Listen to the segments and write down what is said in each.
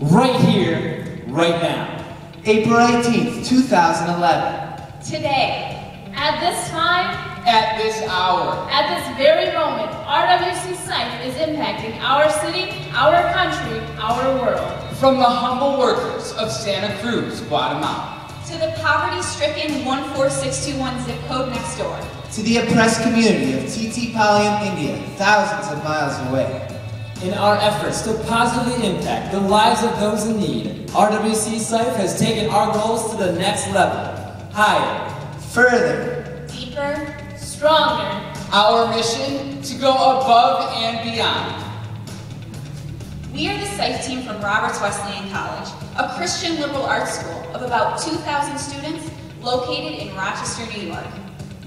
Right here, right now. April 18th, 2011. Today, at this time, at this hour, at this very moment, RWC SIFE is impacting our city, our country, our world. From the humble workers of Santa Cruz, Guatemala, to the poverty-stricken 14621 zip code next door, to the oppressed community of Titipalayam, India, thousands of miles away. In our efforts to positively impact the lives of those in need, RWC SIFE has taken our goals to the next level. Higher, further, deeper, stronger. Our mission to go above and beyond. We are the SIFE team from Roberts Wesleyan College, a Christian liberal arts school of about 2,000 students located in Rochester, New York.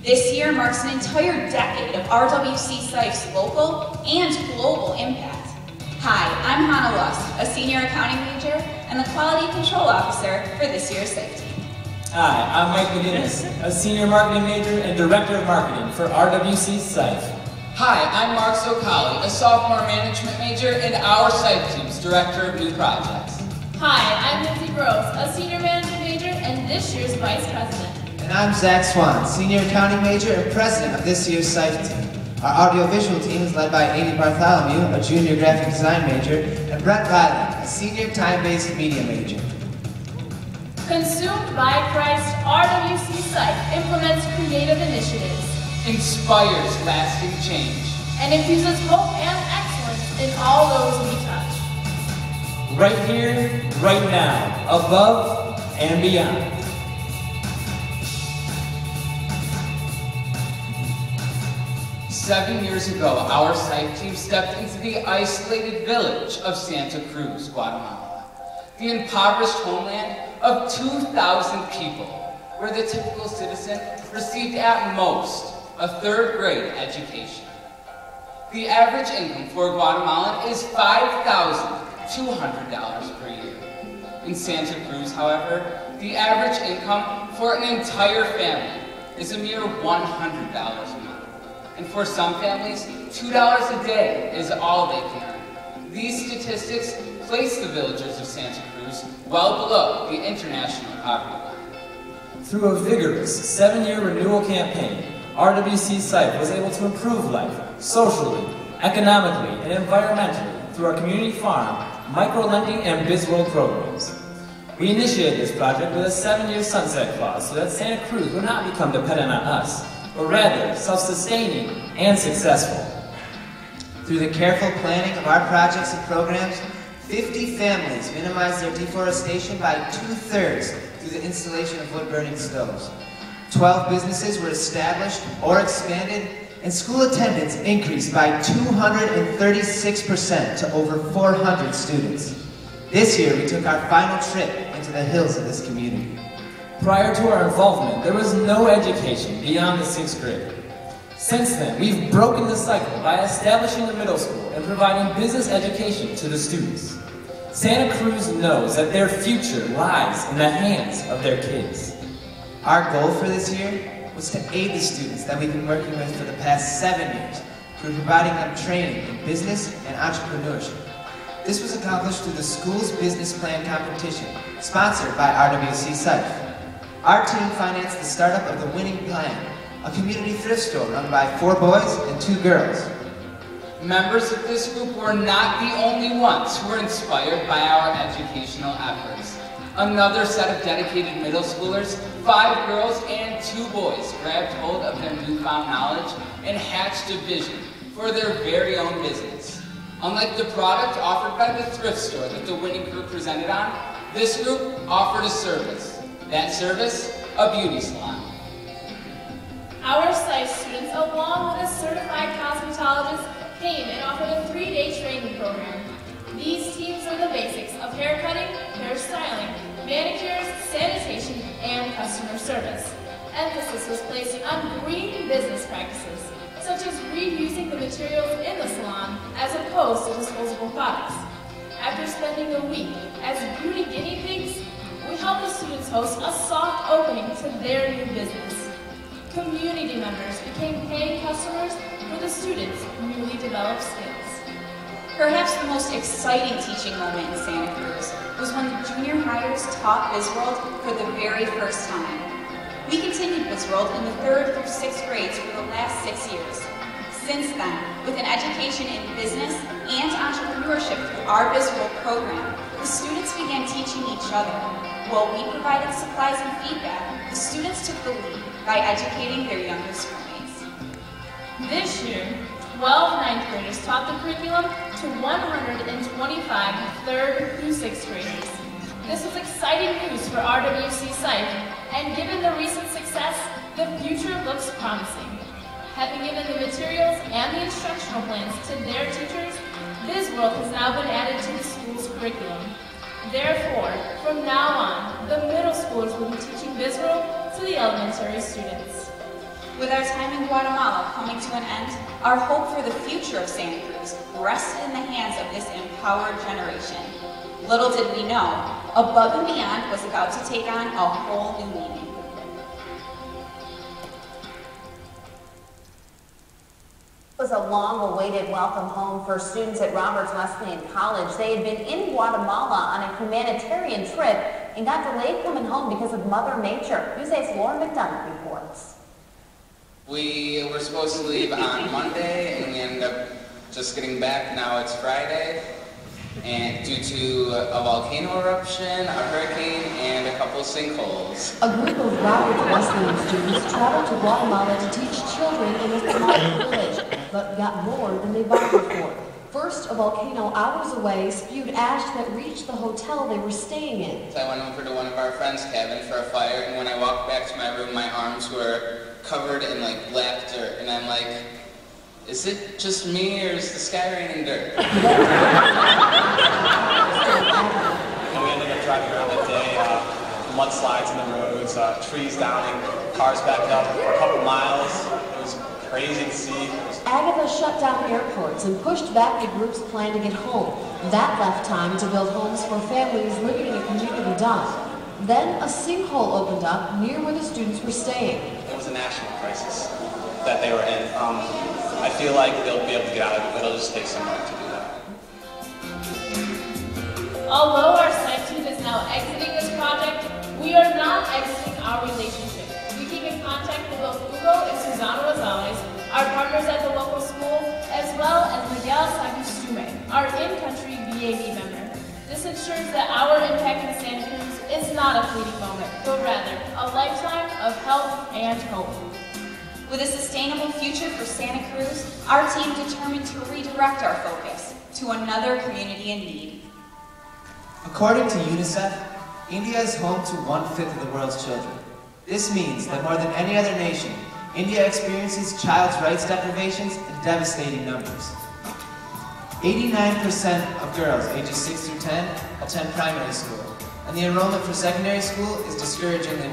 This year marks an entire decade of RWC SIFE's local and global impact. Hi, I'm Hannah Luss, a senior accounting major and the quality control officer for this year's SIFE team. Hi, I'm Mike McGinnis, a senior marketing major and director of marketing for RWC SIFE. Hi, I'm Mark Sokali, a sophomore management major and our SIFE team's director of new projects. Hi, I'm Lindsay Gross, a senior management major and this year's vice president. And I'm Zach Swan, senior accounting major and president of this year's SIFE team. Our audiovisual team is led by Amy Bartholomew, a junior graphic design major, and Brett Riley, a senior time-based media major. Consumed by Christ, RWC SIFE implements creative initiatives, inspires lasting change, and infuses hope and excellence in all those we touch. Right here, right now, above and beyond. Seven years ago, our SIFE team stepped into the isolated village of Santa Cruz, Guatemala, the impoverished homeland of 2,000 people, where the typical citizen received at most a third-grade education. The average income for a Guatemalan is $5,200 per year. In Santa Cruz, however, the average income for an entire family is a mere $100 a month. And for some families, $2 a day is all they can earn. These statistics place the villagers of Santa Cruz well below the international poverty line. Through a vigorous 7-year renewal campaign, RWC SIFE was able to improve life socially, economically, and environmentally through our community farm, micro-lending, and BizWorld programs. We initiated this project with a 7-year sunset clause so that Santa Cruz would not become dependent on us, but rather self-sustaining and successful. Through the careful planning of our projects and programs, 50 families minimized their deforestation by 2/3 through the installation of wood-burning stoves. 12 businesses were established or expanded, and school attendance increased by 236% to over 400 students. This year, we took our final trip into the hills of this community. Prior to our involvement, there was no education beyond the 6th grade. Since then, we've broken the cycle by establishing the middle school and providing business education to the students. Santa Cruz knows that their future lies in the hands of their kids. Our goal for this year was to aid the students that we've been working with for the past 7 years through providing them training in business and entrepreneurship. This was accomplished through the school's business plan competition, sponsored by RWC SIFE. Our team financed the startup of the Winning Plan, a community thrift store run by 4 boys and 2 girls. Members of this group were not the only ones who were inspired by our educational efforts. Another set of dedicated middle schoolers, 5 girls and 2 boys, grabbed hold of their newfound knowledge and hatched a vision for their very own business. Unlike the product offered by the thrift store that the Winning group presented on, this group offered a service. That service, a beauty salon. Our SIFE students, along with a certified cosmetologist, came and offered a 3-day training program. These teams are the basics of hair cutting, hairstyling, manicures, sanitation, and customer service. Emphasis was placed on green business practices, such as reusing the materials in the salon as opposed to disposable products. After spending a week as beauty guinea pigs, we helped the students host a soft opening to their new business. community members became paying customers for the students' newly developed skills. Perhaps the most exciting teaching moment in Santa Cruz was when the junior hires taught BizWorld for the very first time. We continued BizWorld in the 3rd through 6th grades for the last 6 years. Since then, with an education in business and entrepreneurship through our BizWorld program, the students began teaching each other. While we provided supplies and feedback, the students took the lead by educating their younger schoolmates. This year, 12 ninth graders taught the curriculum to 125 3rd through 6th graders. This was exciting news for RWC SIFE, and given the recent success, the future looks promising. Having given the materials and the instructional plans to their teachers, BizWorld has now been added to the school's curriculum. Therefore, from now on, the middle schoolers will be teaching BizWorld to the elementary students. With our time in Guatemala coming to an end, our hope for the future of Santa Cruz rested in the hands of this empowered generation. Little did we know, Above and Beyond was about to take on a whole new meaning. It was a long-awaited welcome home for students at Roberts Wesleyan College. They had been in Guatemala on a humanitarian trip and got delayed coming home because of Mother Nature. News 8's Laura McDonough reports. We were supposed to leave on Monday, and we ended up just getting back. Now it's Friday, and due to a volcano eruption, a hurricane, and a couple sinkholes. A group of Roberts Wesleyan students traveled to Guatemala to teach children in a small village, but got more than they bargained for. First, a volcano hours away spewed ash that reached the hotel they were staying in. So I went over to one of our friends' cabin for a fire, and when I walked back to my room, my arms were covered in like black dirt, and I'm like, is it just me, or is the sky raining dirt? And we ended up driving around that day, mudslides in the roads, trees downing, cars backed up for a couple miles. It was crazy to see. Agatha shut down airports and pushed back the group's plan to get home. That left time to build homes for families living in a community dump. Then a sinkhole opened up near where the students were staying. It was a national crisis that they were in. I feel like they'll be able to get out of it. It'll just take some work to do that. Although our SIFE team is now exiting this project, we are not exiting our relationship. We keep in contact with both Hugo and Susana Rosales, our partners at the local school, as well as Miguel Sagustume, our in-country VAB member. This ensures that our impact in Santa Cruz is not a fleeting moment, but rather a lifetime of health and hope. With a sustainable future for Santa Cruz, our team determined to redirect our focus to another community in need. According to UNICEF, India is home to 1/5 of the world's children. This means that more than any other nation, India experiences child's rights deprivations in devastating numbers. 89% of girls ages 6 through 10 attend primary school, and the enrollment for secondary school is discouragingly